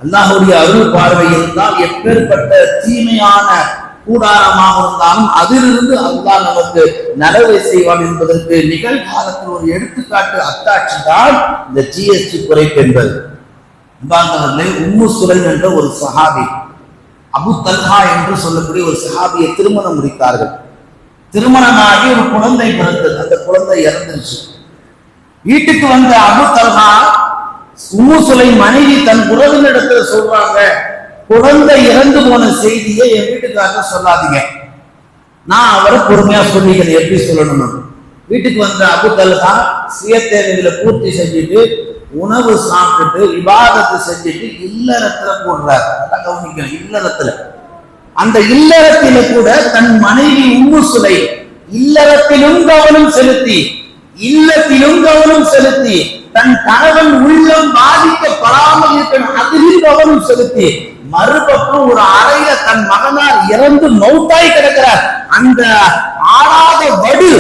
அல்லாஹ்வுடைய அருள் பார்வை இருந்தால் எப்பேற்பட்ட தீமையான கூடாரமாக இருந்தாலும் அதிலிருந்து அல்லாஹ் நமக்கு நலவை செய்வான் என்பதற்கு நிகழ்காலத்தில் ஒரு எடுத்துக்காட்டு அத்தாட்சி தான் இந்த ஜிஎஸ்டி குறைப்பு என்பது. உம்மு சுலைம் என்ற ஒரு சஹாபி, அபு தல்ஹா என்று சொல்லக்கூடிய ஒரு சஹாபியை திருமணம் முடித்தார்கள். திருமணமாகி ஒரு குழந்தை பிறந்தது. அந்த குழந்தை இறந்துருச்சு. வீட்டுக்கு வந்த அபு தல்ஹா உம்மு சுலைம் மனைவி தன் உறவினரிடத்துல சொல்றாங்க, குழந்தை இறந்து போன செய்தியை என் வீட்டுக்காரங்க சொல்லாதீங்க, நான் அவரை பொறுமையா சொல்லிக்கிறேன் எப்படி சொல்லணும். வீட்டுக்கு வந்த அபு தல்ஹா சுய தேவைகளை பூர்த்தி செஞ்சுட்டு உணவு சாப்பிட்டுட்டு விவாதத்தை செஞ்சுட்டு இல்லறத்துல போடுறார். கவனிக்கணும், இல்லறத்துல. அந்த இல்லறத்தில கூட தன் மனைவி உம்மு சுலைம் இல்லறத்திலும் கவனம் செலுத்தி இல்லத்திலும் கவனம் செலுத்தி தன் கணவன் உள்ளம் பாதிக்கப்படாமல் இருக்கணும் அதிலும் கவனம் செலுத்தி மறுபக்கம் ஒரு அறையில தன் மகனார் இறந்து மௌத்தாய் கிடக்கிறார். அந்த ஆறாத வடு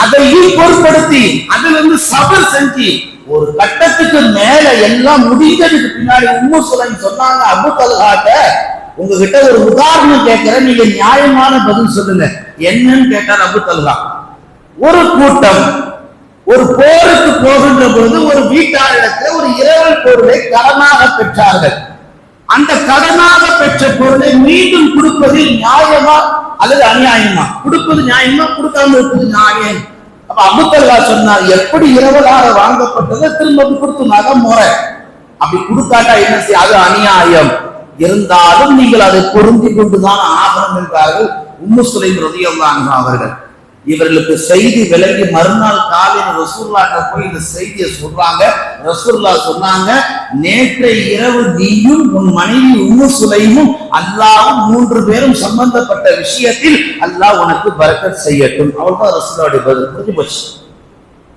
அதையும் பொருட்படுத்தி அதிலிருந்து சபர் செஞ்சு ஒரு கட்டத்துக்கு மேல எல்லாம் முடிஞ்சதுக்கு பின்னாடி உம்மு சுலைம் சொன்னாங்க, அபு தல்ஹாட்ட உங்ககிட்ட ஒரு உதாரணம் கேட்கிறேன், நீங்க நியாயமான பதில் சொல்லுங்க. என்னன்னு கேட்டார் அபு தல்ஹா. ஒரு கூட்டம் ஒரு போருக்கு போகின்ற பொழுது ஒரு வீட்டாரிடத்துல ஒரு இரவல் பொருளை கடனாக பெற்றார்கள். அந்த கடனாக பெற்ற பொருளை மீண்டும் கொடுப்பது நியாயமா அல்லது அநியாயமா? கொடுப்பது நியாயமா, கொடுக்காம இருப்பது நியாயம். அப்ப அபு தல்ஹா சொன்னார், எப்படி இரவலாக வாங்கப்பட்டதை திரும்ப கொடுத்துனாக முறை, அப்படி கொடுக்காட்டா என்ன செய்ய, அது அநியாயம். இருந்தாலும் நீங்கள் அதை பொருந்தி கொண்டுதான் ஆகணும் என்றார்கள் உம்மு சுலைம் ரலியல்லாஹு அன்ஹா அவர்கள். இவர்களுக்கு செய்தி விளங்கி மறுநாள் காலையில் ரசூலுல்லாஹ்ட்ட போய் இந்த செய்தியை சொல்றாங்க. ரசூலுல்லாஹ் சொன்னாங்க, நேற்றைய இரவு நீயும் உன் மனைவி உம்மு சுலைமும் அல்லாஹ்வும் 3 பேரும் சம்பந்தப்பட்ட விஷயத்தில் அல்லாஹ் உனக்கு பரக்கத் செய்யட்டும். அவ்வளவுதான் ரசூலுல்லாஹ்வுடைய பதில். புரிஞ்சு போச்சு.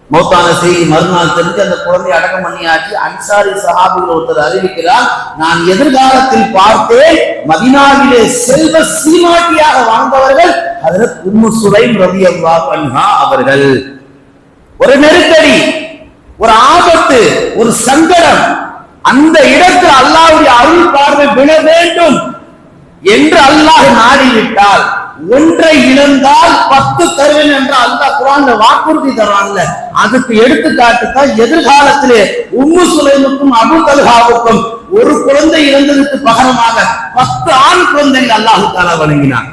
மௌத்தான செய்தி மறுநாள் தெரிஞ்சு அந்த குழந்தை அடக்கம் பண்ணியாச்சு. அன்சாரி சஹாபிகள் ஒருத்தர் அறிவிக்கிறார், நான் எதிர்காலத்தில் பார்த்தேன் மதீனாவிலே செல்வ சீமாட்டியாக வாழ்ந்தவர்கள் ஹஜ்ரத் உம்மு சுலைம் ரலியல்லாஹு அன்ஹா அவர்கள். ஒரு நெருக்கடி, ஒரு ஆபத்து, ஒரு சங்கடம், அந்த இடத்தில் அல்லாஹ்வுடைய அருள் பார்வை விழ வேண்டும் என்று அல்லாஹ் நாடிவிட்டால், ஒன்றை இழந்தால் 10 தருவேன் என்று அல்லாஹ் குர்ஆன்ல வாக்குறுதி தர்றான்ல, அதுக்கு எடுத்துக்காட்டு தான் எதிர்காலத்திலே உம்மு சுலைமுக்கும் அபு தல்ஹாவுக்கும் ஒரு குழந்தை இறந்ததுக்கு பகரமாக 10 ஆண் குழந்தைகள் அல்லாஹ் தஆலா வழங்கினார்.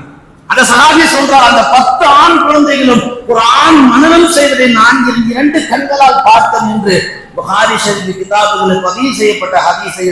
அந்த சஹாபி சொல்றார், அந்த 10 ஆண் குழந்தைகளும் குர்ஆன் மனனம் செய்வதை நான் 2 கண்களால் பார்த்தேன் என்று புகாரி ஷரீஃப் கிதாபுகளில் பதிவு செய்யப்பட்ட ஹதீஸை